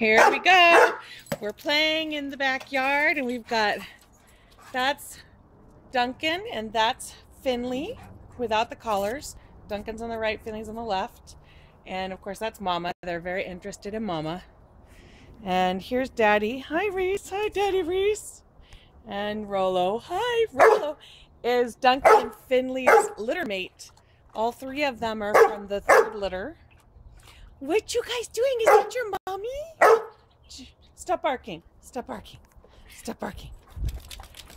Here we go. We're playing in the backyard, and we've got, that's Duncan and that's Finlay without the collars. Duncan's on the right, Finlay's on the left. And of course that's Mama. They're very interested in Mama. And here's Daddy. Hi Reese. Hi Daddy Reese. And Rolo. Hi Rolo. Is Duncan and Finlay's litter mate. All three of them are from the third litter. What you guys doing? Is that your mommy? Stop barking. Stop barking. Stop barking.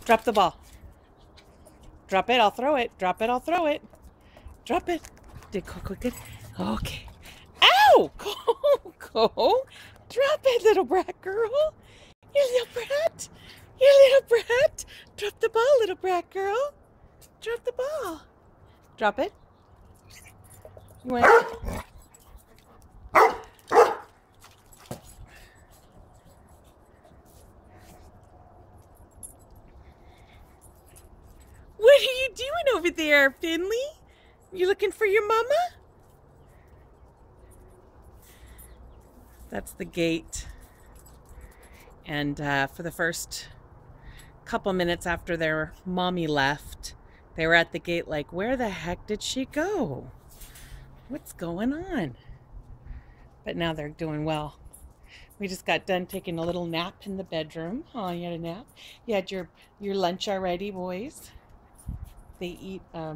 Drop the ball. Drop it, I'll throw it. Drop it, I'll throw it. Drop it. Did Coco good? Okay. Ow! Coco! Drop it, little brat girl. You little brat. You little brat. Drop the ball, little brat girl. Drop the ball. Drop it. You want it? What are you doing over there, Finlay? You looking for your mama? That's the gate. And for the first couple minutes after their mommy left, they were at the gate like, where the heck did she go? What's going on? But now they're doing well. We just got done taking a little nap in the bedroom. Oh, you had a nap? You had your lunch already, boys? They eat a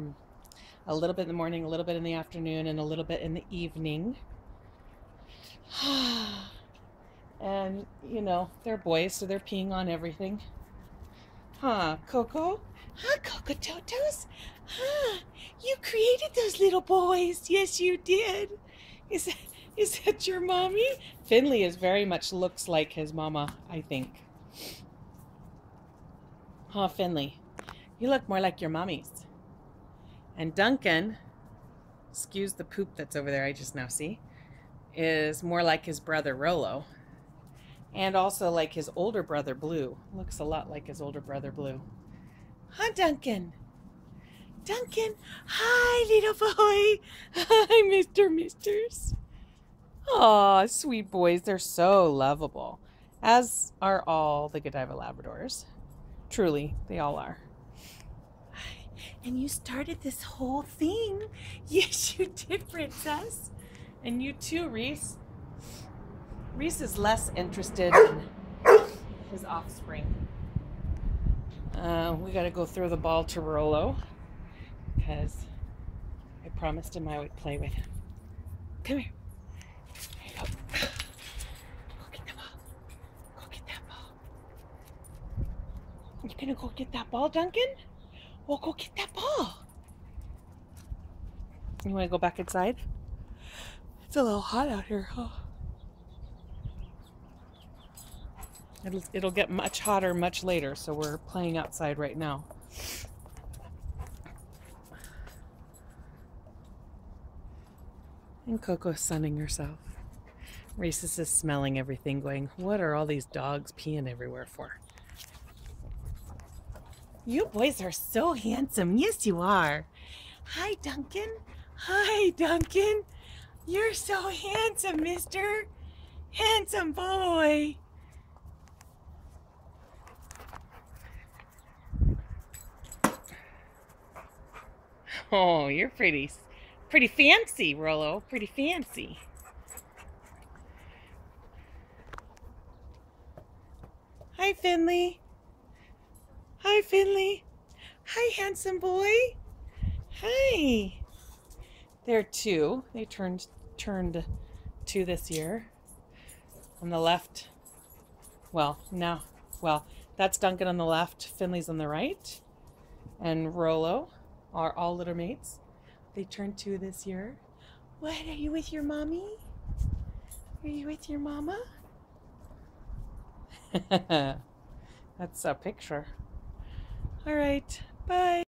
little bit in the morning, a little bit in the afternoon, and a little bit in the evening. And, you know, they're boys, so they're peeing on everything. Huh, Coco? Huh, Coco Totos? Huh, you created those little boys. Yes, you did. Is that your mommy? Finlay is very much looks like his mama, I think. Huh, Finlay? You look more like your mommy's. And Duncan, excuse the poop that's over there I just now see, is more like his brother Rolo. And also like his older brother Blue. Looks a lot like his older brother Blue. Huh, Duncan? Duncan, hi, little boy. Hi, Misters. Aw, sweet boys. They're so lovable. As are all the Godiva Labradors. Truly, they all are. And you started this whole thing. Yes, you did, Princess. And you too, Reese. Reese is less interested in his offspring. We got to go throw the ball to Rolo because I promised him I would play with him. Come here. There you go. Go get the ball. Go get that ball. You gonna go get that ball, Duncan? Well, go get that ball. You want to go back inside? It's a little hot out here, huh? It'll get much hotter much later, so we're playing outside right now. And Coco's sunning herself. Reeses is smelling everything, going, what are all these dogs peeing everywhere for? You boys are so handsome. Yes, you are. Hi, Duncan. Hi, Duncan. You're so handsome, mister. Handsome boy. Oh, you're pretty fancy, Rolo. Pretty fancy. Hi, Finlay. Hi, Finlay. Hi, handsome boy. Hi. They're two. They turned two this year. On the left, that's Duncan on the left, Finlay's on the right, and Rolo are all litter mates. They turned two this year. What, are you with your mommy? Are you with your mama? That's a picture. All right, bye.